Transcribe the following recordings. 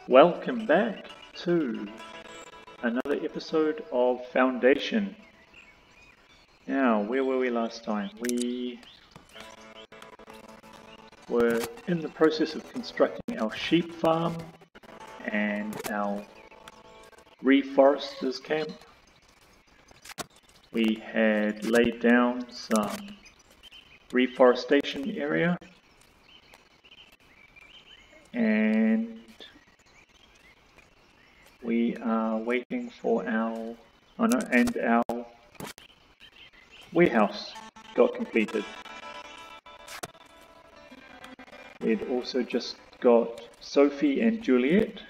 Welcome back to another episode of Foundation. Now, where were we last time? We were in the process of constructing our sheep farm and our reforesters camp. We had laid down some reforestation area and we are waiting for our warehouse got completed. We'd also just got Sophie and Juliet.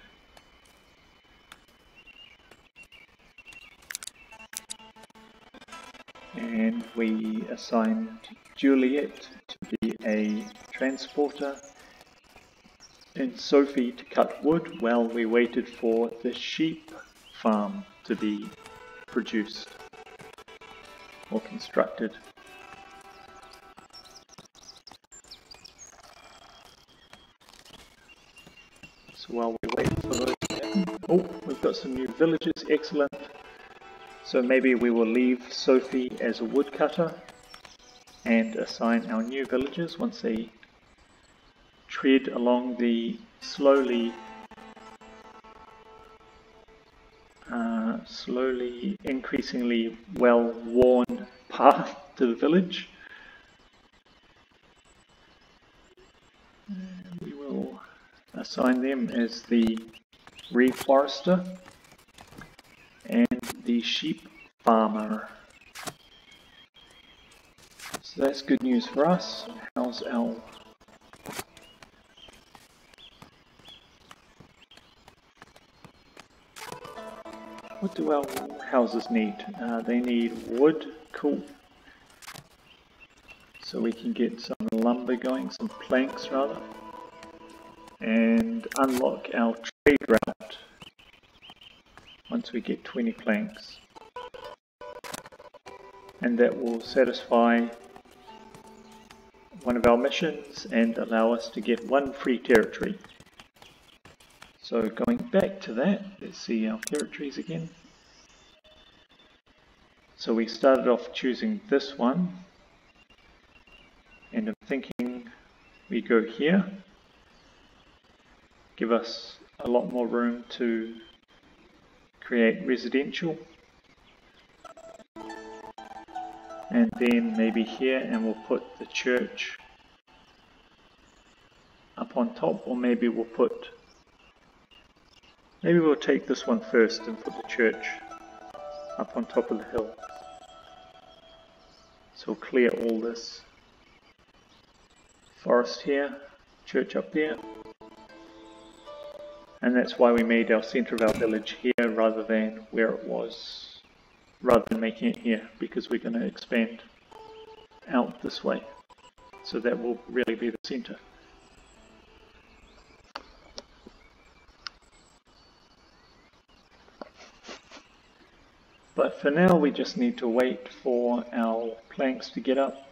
And we assigned Juliet to be a transporter and Sophie to cut wood while we waited for the sheep farm to be produced or constructed. So while we wait for those to happen, oh, we've got some new villagers, excellent. So maybe we will leave Sophie as a woodcutter and assign our new villagers once they tread along the slowly increasingly well-worn path to the village. We will assign them as the reforester and the sheep farmer. So that's good news for us. How's our... What do our houses need? They need wood, cool. So we can get some lumber going, some planks rather, and unlock our trade route once we get 20 planks. And that will satisfy one of our missions and allow us to get one free territory. So going back to that, let's see our territories again. So we started off choosing this one, and I'm thinking we go here, give us a lot more room to create residential, and then maybe here, and we'll put the church up on top, or maybe we'll take this one first and put the church up on top of the hill. So we'll clear all this forest here, church up there. And that's why we made our centre of our village here rather than where it was, rather than making it here, because we're going to expand out this way. So that will really be the centre. But for now we just need to wait for our planks to get up.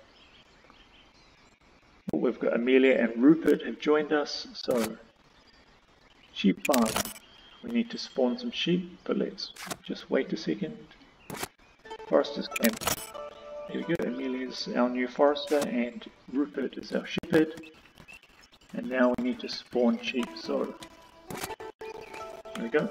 We've got Amelia and Rupert have joined us, so sheep farm. We need to spawn some sheep, but let's just wait a second. Foresters camp. There we go, Amelia's our new forester and Rupert is our shepherd. And now we need to spawn sheep, so there we go.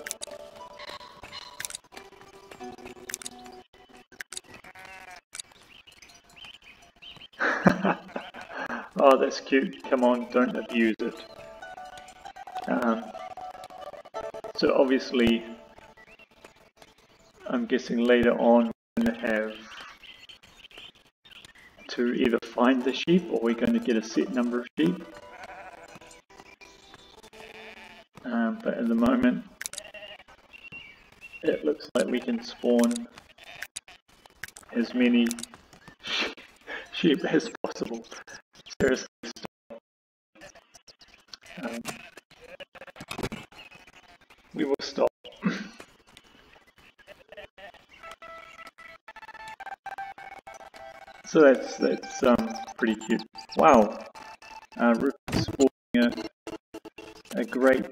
Oh, that's cute. Come on, don't abuse it. So obviously, I'm guessing later on we're going to have to either find the sheep or we're going to get a set number of sheep. But at the moment, it looks like we can spawn as many sheep as possible. Seriously, we will stop. So that's pretty cute. Wow, Rupert's sporting a great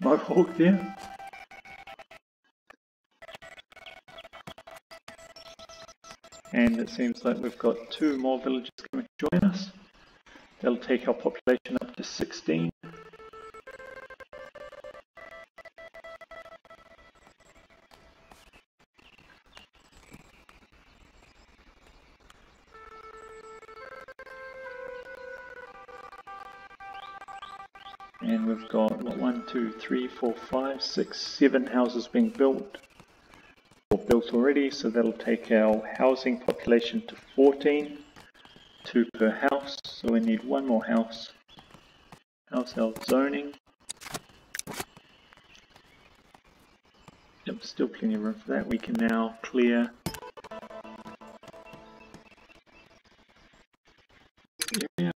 mohawk there. And it seems like we've got 2 more villagers coming to join us. That'll take our population up to 16. And we've got 1, 2, 3, 4, 5, 6, 7 houses being built or built already, so that'll take our housing population to 14, 2 per house, so we need 1 more house. How's our zoning? Yep, still plenty of room for that. We can now clear this area.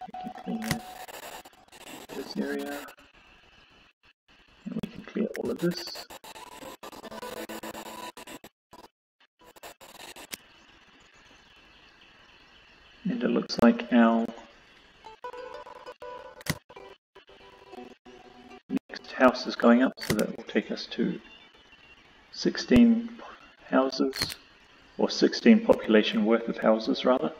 We can clear this area. And we can clear all of this. And it looks like our next house is going up, so that will take us to 16 houses, or 16 population worth of houses rather.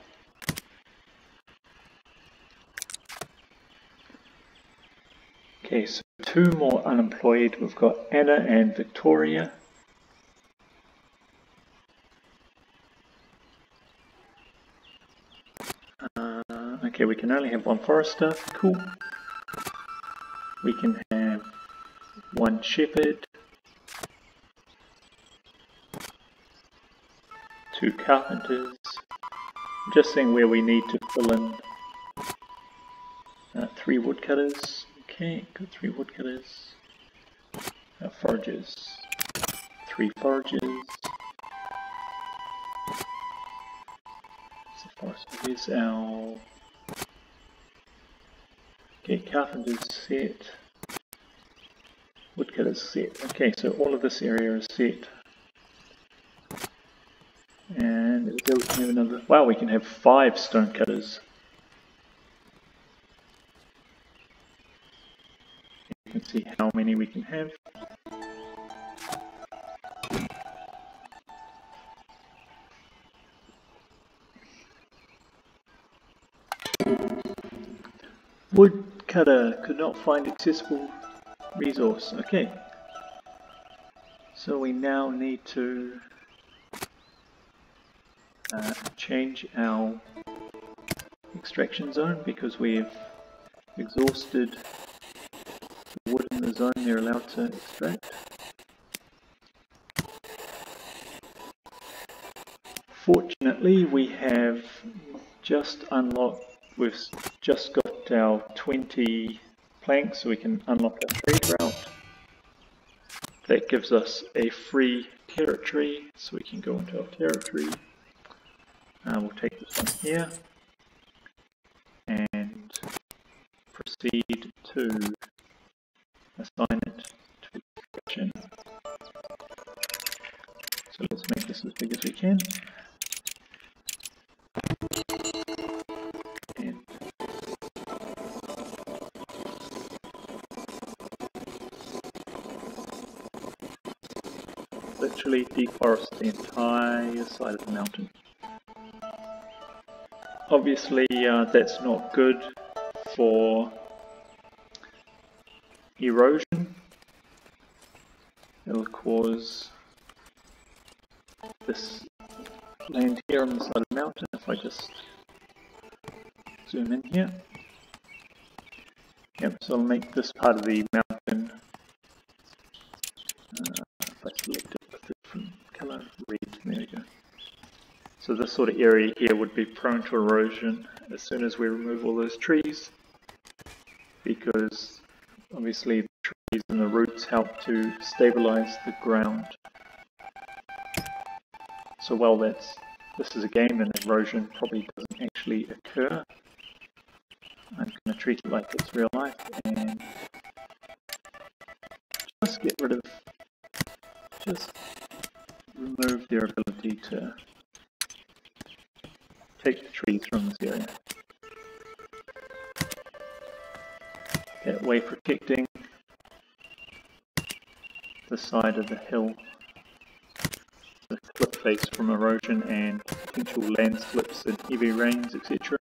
Okay, so 2 more unemployed. We've got Anna and Victoria. Okay, we can only have 1 forester. Cool. We can have 1 shepherd, 2 carpenters. I'm just seeing where we need to fill in 3 woodcutters. Okay, got 3 woodcutters. Foragers, 3 foragers. So here's our carpenters set. Woodcutters set. Okay, so all of this area is set. And we can have another. Wow, we can have 5 stonecutters. You can see how many we can have. Woodcutter could not find accessible resource. Okay. So we now need to change our extraction zone because we've exhausted the wood in the zone they're allowed to extract. Fortunately, we have just unlocked, we've just got our 20 planks, so we can unlock our trade route. That gives us a free territory, so we can go into our territory. We'll take this one here and proceed to assign it to construction. So let's make this as big as we can. And literally deforest the entire side of the mountain. Obviously that's not good for erosion. It'll cause this land here on the side of the mountain. If I just zoom in here. Yep, so I'll make this part of the mountain, if I select it with a different colour, red, there we go. So this sort of area here would be prone to erosion as soon as we remove all those trees, because obviously the trees and the roots help to stabilise the ground. So while this is a game and erosion probably doesn't actually occur, I'm going to treat it like it's real life and just get rid of, just remove their ability to take the trees from this area. that way protecting the side of the hill, the cliff face from erosion and potential landslips and heavy rains, etc.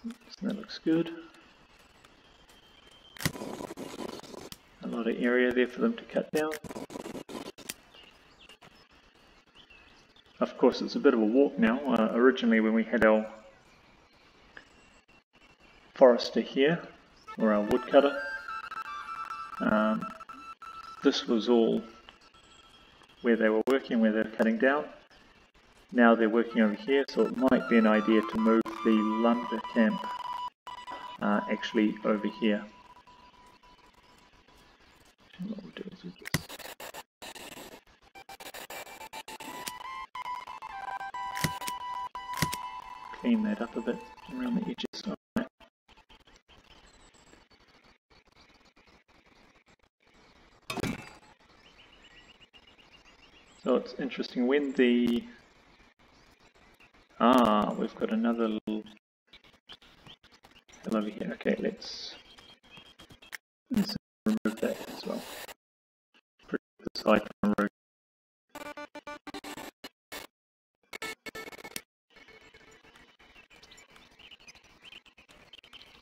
So that looks good. A lot of area there for them to cut down. Of course, it's a bit of a walk now. Originally, when we had our forester here, or our woodcutter, this was all where they were working, where they were cutting down. Now they're working over here, so it might be an idea to move the lumber camp actually over here. What we'll do is with this. Clean that up a bit around the edges. Right. So it's interesting when the we've got another little hill over here. Okay, let's remove that as well. Protect the side from the road.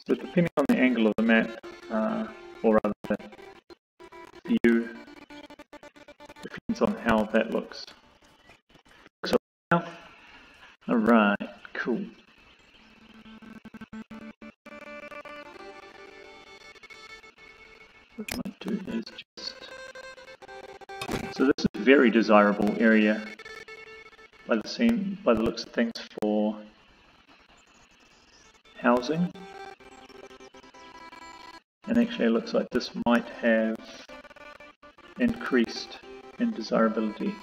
So depending on the angle of the map, or rather the view, depends on how that looks. So now, alright, cool. What I might do is just... So this is a very desirable area by the looks of things for housing. And actually it looks like this might have increased in desirability.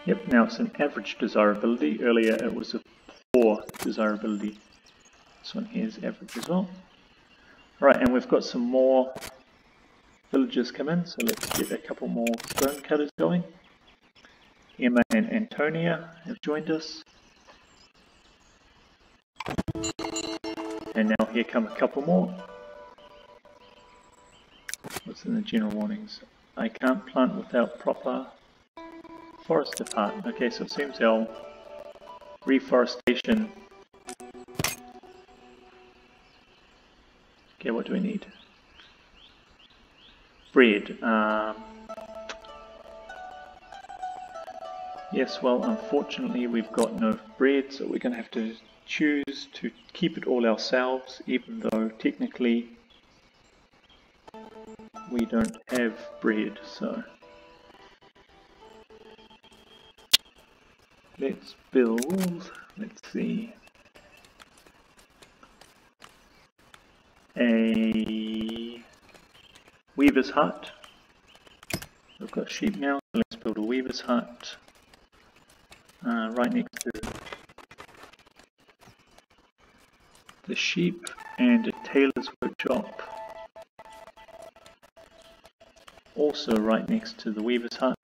Yep, now it's an average desirability. Earlier it was a poor desirability. This one here is average as well. Right, and we've got some more villagers come in, so let's get a couple more stone cutters going. Emma and Antonia have joined us. And now here come a couple more. What's in the general warnings? I can't plant without proper forest department. Okay, so it seems our reforestation. Okay, what do we need? Bread. Yes, well, unfortunately we've got no bread, so we're going to have to choose to keep it all ourselves, even though technically we don't have bread. So let's build, let's see, a weaver's hut. We've got sheep now, so let's build a weaver's hut right next to the sheep, and a tailor's workshop also right next to the weaver's hut.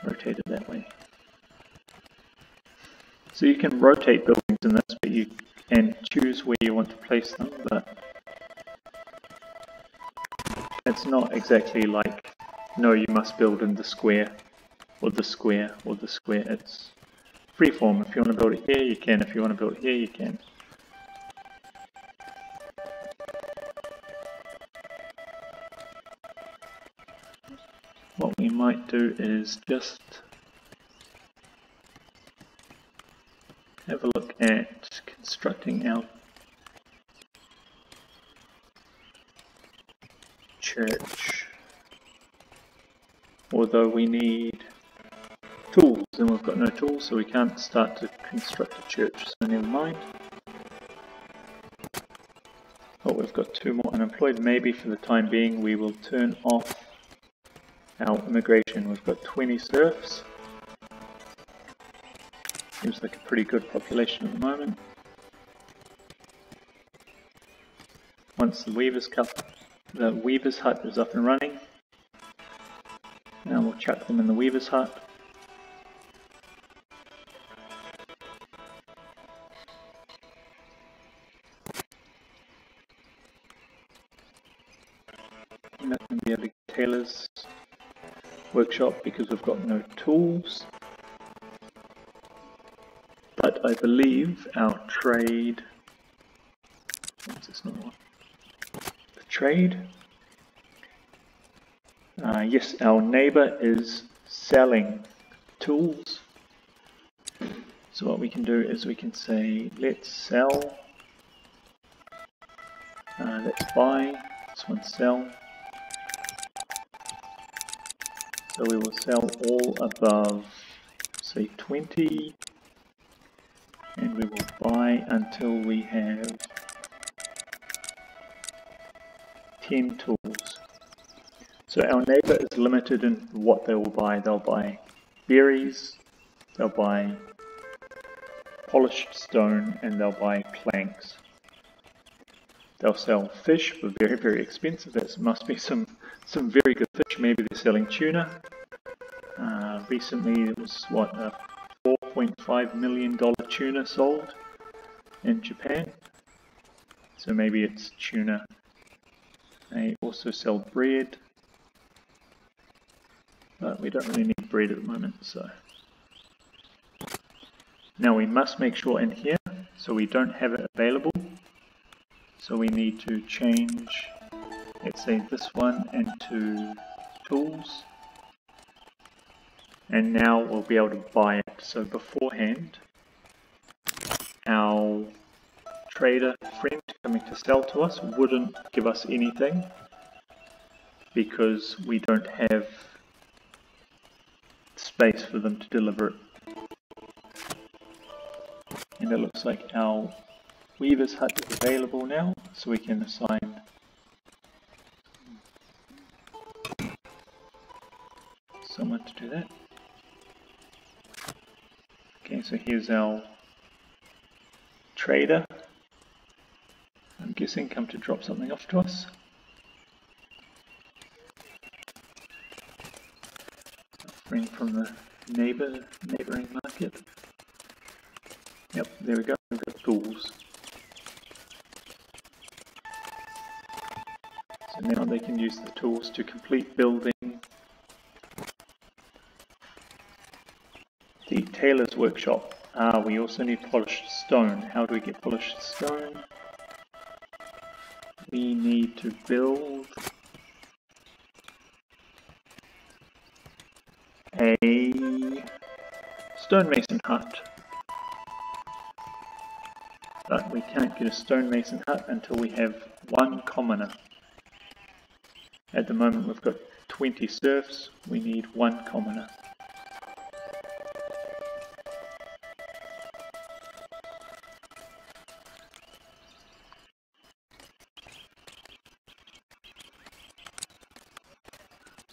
Rotate it that way. So you can rotate buildings in this, but you can choose where you want to place them, but it's not exactly like, no, you must build in the square, or the square, or the square. It's freeform. If you want to build it here, you can. If you want to build it here, you can. What we might do is just have a look at constructing our church. Although we need tools, and we've got no tools, so we can't start to construct a church, so never mind. Oh, we've got 2 more unemployed. Maybe for the time being we will turn off our immigration. We've got 20 serfs. Seems like a pretty good population at the moment. Once the weavers The weaver's hut is up and running. Now we'll chuck them in the weaver's hut. We're not going to be able to get Taylor's workshop because we've got no tools. But I believe our trade... What's this number one? The trade... yes, our neighbor is selling tools. So what we can do is we can say, let's sell, let's buy, this one sell. So we will sell all above, say 20, and we will buy until we have 10 tools. So our neighbor is limited in what they will buy. They'll buy berries, they'll buy polished stone, and they'll buy planks. They'll sell fish for very, very expensive. That must be some very good fish. Maybe they're selling tuna. Recently it was what, a $4.5 million tuna sold in Japan. So maybe it's tuna. They also sell bread. But we don't really need bread at the moment, so. Now we must make sure in here, so we don't have it available. So we need to change, let's say this one into tools. And now we'll be able to buy it. So beforehand, our trader friend coming to sell to us wouldn't give us anything because we don't have space for them to deliver it. And it looks like our weaver's hut is available now, so we can assign someone to do that. Okay, so here's our trader. I'm guessing come to drop something off to us. Bring from the neighboring market. Yep, there we go. We've got tools. So now they can use the tools to complete building the tailor's workshop. We also need polished stone. How do we get polished stone? We need to build a stonemason hut. But we can't get a stonemason hut until we have one commoner. At the moment we've got 20 serfs, we need one commoner.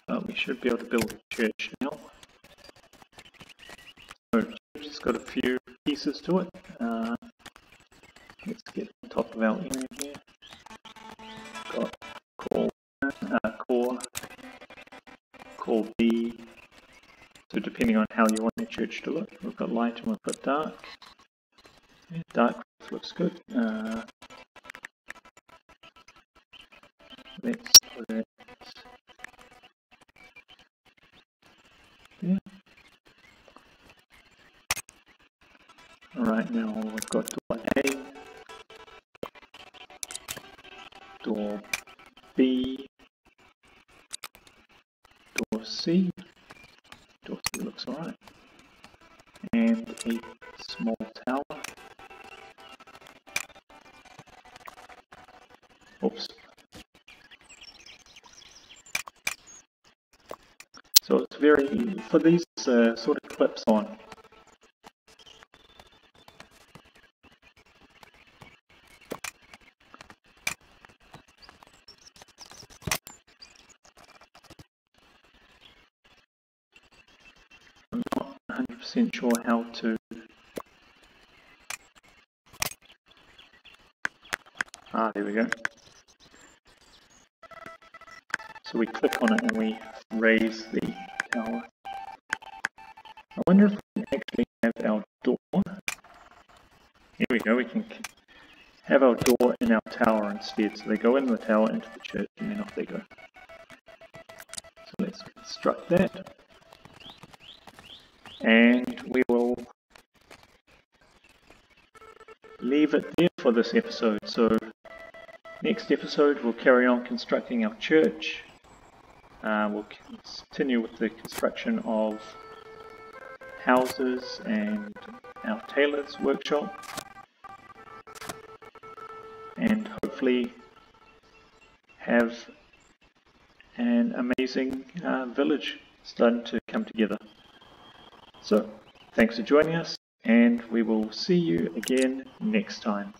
But we should be able to build a church now. So the church has got a few pieces to it. Let's get on top of our area here. Got core B. So depending on how you want your church to look, we've got light and we've got dark. Yeah, dark looks good. Let's put it there. Alright, now we've got door A, door B, door C. Door C looks alright. And a small tower. Oops. So it's very, for these sort of clips on. I'm not 100% sure how to. There we go. So we click on it and we raise the tower. I wonder if we can actually have our door. Here we go, we can have our door in our tower instead. So they go in the tower into the church and then off they go. So let's construct that. And we will leave it there for this episode. So next episode we'll carry on constructing our church. We'll continue with the construction of houses and our tailor's workshop, and hopefully have an amazing village starting to come together. So thanks for joining us, and we will see you again next time.